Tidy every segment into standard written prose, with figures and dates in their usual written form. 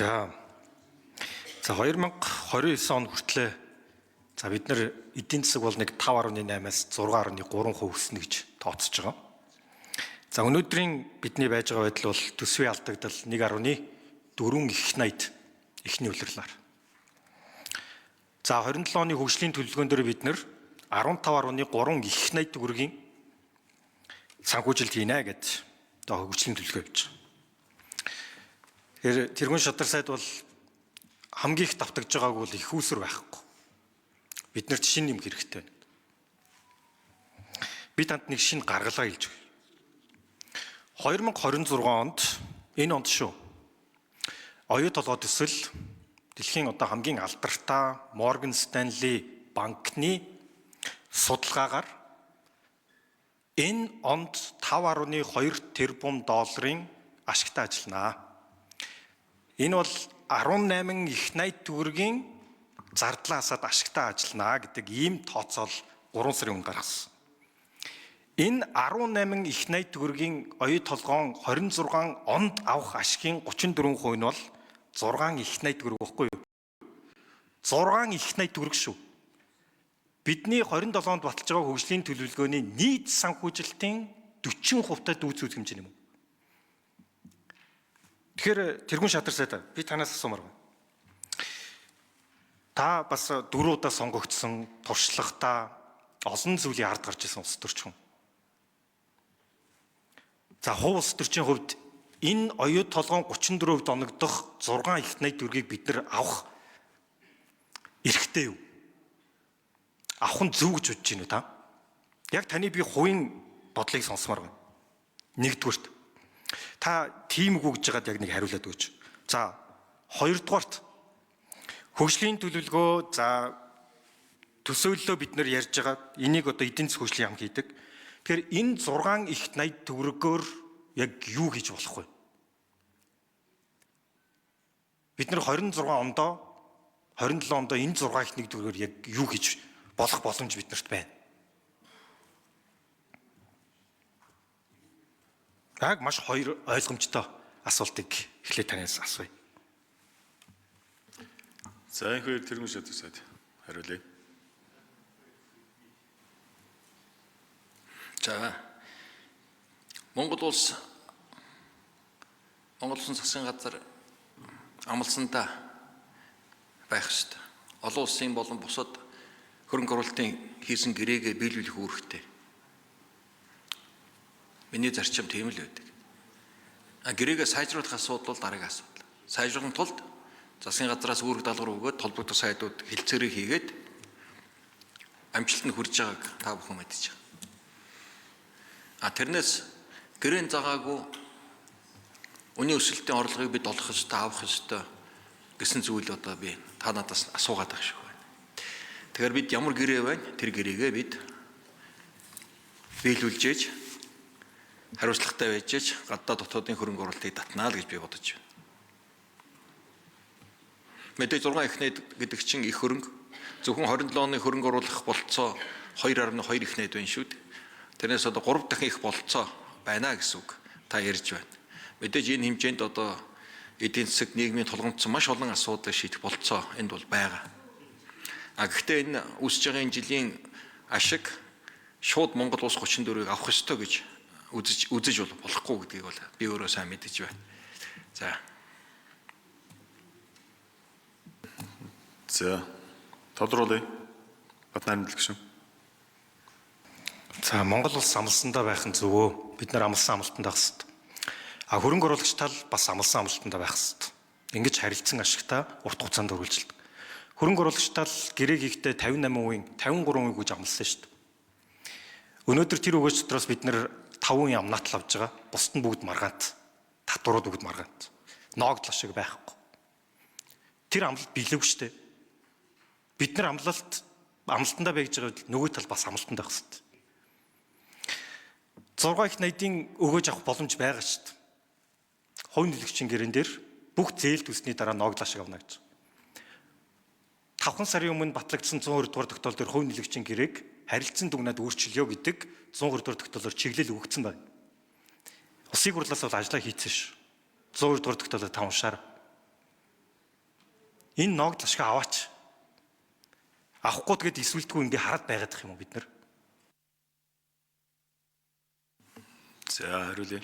За 2029 он хүртлээр бид нар эдийн засаг бол нэг 5.8-аас 6.3% өснө гэж тооцож байгаа. За өнөөдрийн бидний байж байгаа байдал бол төсвийн алдагдал 1.4 их найд эхний улирлаар. За 27 оны хөгжлийн төлөвлөгөөн дээр бид нар 15.3 их найд төгрөгийн санхүүжилт хийнэ гэж одоо хөгжлийн төлөвлөгөө явьж байгаа. Тэргүүн шадар сайд бол хамгийн их давтагдж байгааг бол их үүсвэр байхгүй. Бид нарт шинэ юм хэрэгтэй байна. Би танд нэг шинэ гаргалгаа хэлж өгье. 2026 онд энэ онд шүү. Оюут толгой төсөл дэлхийн одоо хамгийн алдартай Morgan Stanley банкны судалгаагаар энэ онд 5.2 тэрбум долларын ашигтай ажилланаа. Энэ бол 18 их найд төгрөгийн зардлаасаад ашигтай ажилланаа гэдэг ийм тооцоол 3 сарын өмнө гаргасан. Энэ 18 их найд төгрөгийн оюут толгоон 26 онд авах ашигын 34% нь бол 6 их найд төгрөг байхгүй юу? 6 их найд төгрөг шүү. Бидний 27 онд баталж байгаа хөгжлийн төлөвлөгөөний нийт санхүүжилтийн 40%-тай дүүцүүц хэмжээ юм. Тэгэхээр тэргүүн шадар сайд би танаас асуумаар байна. Та бас 4 удаа сонгогдсон туршлагатай олон зүйлийн ард гарч ирсэн улс төрчин. За хувь улс төрчийн хувьд энэ оюут толгоон 34% оногдох 6 их найд төгрөгийг бид нар авах эрхтэй юу? Авах нь зөв гэж бодож байна уу та? Яг таны би хувийн бодлыг сонсомоор байна. Нэгдүгürt та тийм үгүй гэж байгаад яг нэг хариулаад өгч. За хоёрдугаарт хөгжлийн төлөвлөгөө за төсөөллөө бид нар ярьж байгаа энийг одоо эдийн засгийн хөгжлийн яам хийдэг. Тэгэхээр энэ 6 их найд төгрөгөөр яг юу хийж болох вэ? Бид нар 26 ондоо 27 ондоо энэ 6 их найд төгрөгөөр яг юу хийж болох боломж биднэрт байна. Яг маш хоёр ойлгомжтой асуултыг эхлээд танаас асууя. За энэ хоёр тэргүүн шадар сайд хариулъя. За Монгол улсын засгийн газар амлсандаа байх ёстой. Олон улсын болон бусад хөрөнгө оруулалтын хийсэн гэрээгээ биелүүлэх үүрэгтэй. Миний зарчим тийм л байдаг. Гэрээгээ сайжруулах асуудал бол дараагийн асуудал. Сайжруулахын тулд засгийн газраас үүрэг даалгавар өгөөд толбогдох сайдууд хилцээрээ хийгээд амжилтанд хүрж байгааг та бүхэн мэдэж байгаа. Тэрнээс гэрээний загаагүй үнийн өсөлтийн орлогыг бид олох ёстой, авах ёстой гэсэн зүйл одоо би та надаас асуугаад байгаа шиг байна. Тэгэхээр бид ямар гэрээ байна? Тэр гэрээгээ бид биелүүлж ээж хариуцлагатай байж ээж гадаад дотоодын хөрөнгө оруулалтыг татнаа л гэж би бодож байна. Мэдээж 6 их найд гэдэг чинь их хөрөнгө зөвхөн 27 оны хөрөнгө оруулах болцоо 2.2 их найд байна шүү дээ. Тэрнээс одоо 3 дахин их болцоо байна гэсэн үг та ярьж байна. Мэдээж энэ хэмжээнд одоо эдийн засаг нийгмийн тулгамдсан маш олон асуудлыг шийдэх болцоо энд бол байгаа. Гэхдээ энэ үсэж байгаа энэ жилийн ашиг шууд Монгол улс 34-ийг авах ёстой гэж үзэж болохгүй гэдгийг бол би өөрөө сайн мэдэж байна. За тодруулъя. Батнарын дэлгшин. За Монгол улс амлсандаа байх нь зөвөө. Бид нар амлсан амлалтанд байх хэрэгтэй. Хөрөнгө оруулагч тал бас амлсан амлалтанд байх хэрэгтэй. Ингэж харилцан ашигтай урт хугацаанд үргэлжилдэг. Хөрөнгө оруулагч тал гэрээ хийхдээ 58%, 53% гэж амласан шүү дээ. Өнөөдөр тэр өгөөч дотроос бид нар 5% амнаатал авж байгаа. Бусд нь бүгд маргаант. Татварууд бүгд маргаант. Ноогдлоо шиг байхгүй. Тэр амлалт биелээгүй шүү дээ. Бид нар амлалтандаа байж байгаа нөгөө тал бас амлалтанд байх хэрэгтэй. 6 их найдын өгөөж авах боломж байгаа шүү дээ. Хувь нөлөөгчийн гэрэн дээр бүх зээл төсний дараа ноогдлоо шиг авна гэж. 5 сарын өмнө батлагдсан 120 дугаар тогтоол дээр хувь нөлөөгчийн гэрээг харилцан дүгнээд өөрчлөё гэдэг 120 дугаар тогтоолоор чиглэл өгөгдсөн байна. Улсын хурлаас бол ажлаа хийцэн ш. 120 дугаар тогтоолоо та уншаарай. Энэ ногд ашиг аваач. Авахгүй тэгээд эсвэлтгүй ингээ хараад байгаад их юм уу бид нар? За хариулъя.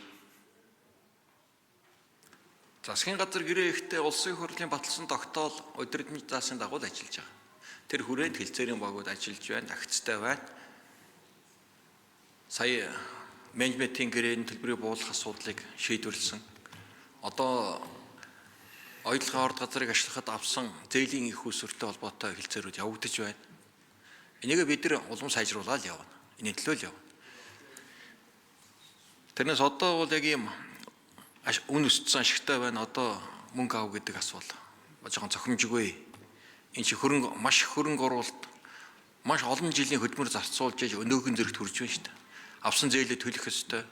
Засгийн газар гэрээ ихтэй улсын хурлын баталсан тогтоол удирдлагын заасын дагуу ажиллаж байгаа. Тэр хүрээнд хэлцээрийн багууд ажиллаж байна, агцтай байна. Сая менежментийн гэрээний төлбөрийг буулгах асуудлыг шийдвэрлсэн. Одоо оюутлогын орд газрыг ашиглахад авсан зээлийн их усүртэй холбоотой хэлцээрүүд явагдаж байна. Энийг бид нар улам сайжруулаад явна. Энэ төлөө л явна. Тэрнээс одоо бол яг ийм үн өссөн ашигтай байна. Одоо мөнгө ав гэдэг асуулт жоохон цохимжгүй. Энэ чи маш хөрөнгө оруулалт, маш олон жилийн хөдөлмөр зарцуулж яж өнөөгөн зэрэгт хүрч байна шүү дээ. Авсан зээлээ төлөх ёстой.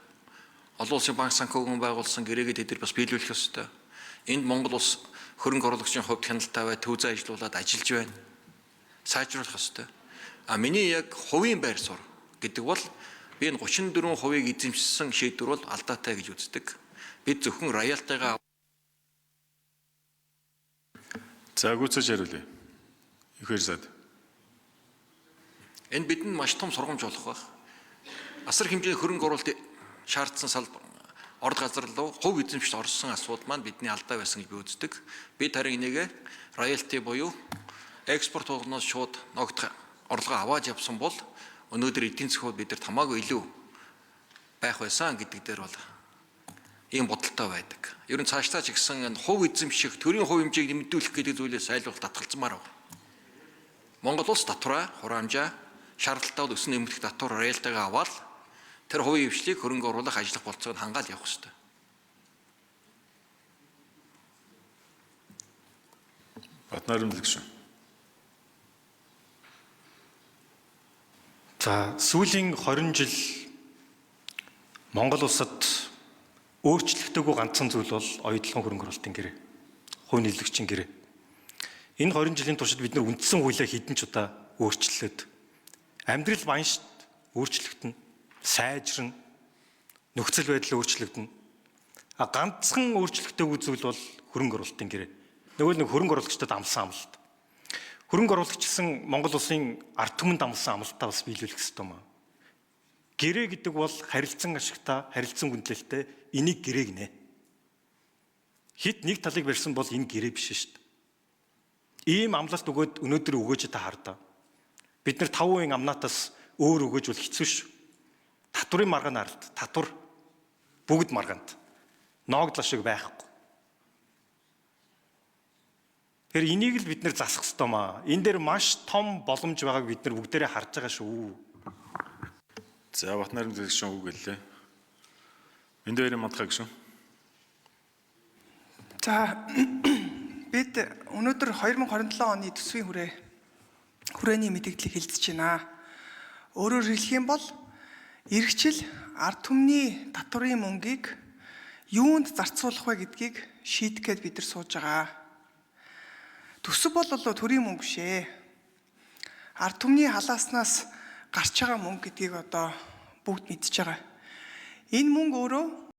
Олон улсын банк санхүүгийн байгуулсан гэрээгээ тэд нар бас биелүүлэх ёстой. Энд Монгол улс хөрөнгө оруулагчийн хувьд хяналттай бай, төв зай ажиллуулад ажиллаж байна. Сайжруулах ёстой. Миний яг хувийн байр суурь гэдэг бол би энэ 34% эзэмшсэн шийдвэр бол алдаатай гэж үздэг. Бид зөвхөн роялтайгаа За гүйцэж хариулъя. Ихэр сайд. энэ бидэнд маш том сургамж болох байх. Асар хэмжээний хөрөнгө оруулалт шаардсан салбар орд газар руу хувь эзэмшилд орсон асуудал маань бидний алдаа байсан гэж би үздэг. Бид харин энийг роялти буюу экспорт болгоноос шууд ногд орлогоо аваад явсан бол өнөөдөр эдийн засгууд бидэрт хамаагүй илүү байх байсан гэдэг дээр бол ийм бодолтой байдаг. Ер нь цаашдаа ч гэсэн энэ хувь эзэмших, төрийн хувь хэмжээг нэмэгдүүлэх гэдэг зүйлээс айлуулт татгалзмаар байна. Монгол улс татвараа, хураамжаа, шаардлагатаа өснө нэмэгдэх татвар роялтайгаа аваад тэр хувийн хвшлийг хөрөнгө оруулах ажиллах болцоог хангаал явах ёстой. Батнайрамд гишүүн. За сүүлийн 20 жил Монгол улсад өөрчлөгдөөгүй ганцхан зүйл бол оюутлогын хөрөнгө оруулалтын гэрээ. Хувь нийлэгчийн гэрээ. Энэ 20 жилийн туршид бид нар үндсэн хуулиа хэдэн ч удаа өөрчлөлөөд амьдрал баншд өөрчлөгдөнө, сайжирна, нөхцөл байдал өөрчлөгдөнө. Ганцхан өөрчлөгдөөгүй зүйл бол хөрөнгө оруулалтын гэрээ. Нэг хөрөнгө оруулагчдад амлсан амлалт. Хөрөнгө оруулагч гэсэн Монгол улсын ард түмэнд амлсан амлалтаа бас биелүүлэх ёстой юм аа. Гэрээ гэдэг бол харилцан ашигтай, харилцан хүндлэлтэй энийг гэрээ гинэ. Хит нэг талыг барьсан бол энэ гэрээ биш шүү дээ. Ийм амлалт өгөөд өнөөдөр өгөөж та хардаа. Бид нар 5% амнаатаас өөр өгөөж бол хэцүү шүү. Татврын маргаан аралд, татвар бүгд маргаанд. Ногдол шиг байхгүй. Тэр энийг л бид нар засах ёстой маа. Энэ дээр маш том боломж байгааг бид нар бүгдээрээ харж байгаа шүү. За Батнайрамд гишүүн үг гэлээ. Энд дээрээ мандахаа гишүүн. За бид өнөөдөр 2027 оны төсвийн хүрээний мэдээллийг хэлцэж байна. Өөрөөр хэлэх юм бол эргчил ард түмний татврын мөнгийг юунд зарцуулах вэ гэдгийг шийдэхэд бид нар сууж байгаа. Төсөв бол төрийн мөнгө шээ. Ард түмний халааснаас гарч байгаа мөнгө гэдгийг одоо бүгд мэдж байгаа. Энэ мөнгө өөрөө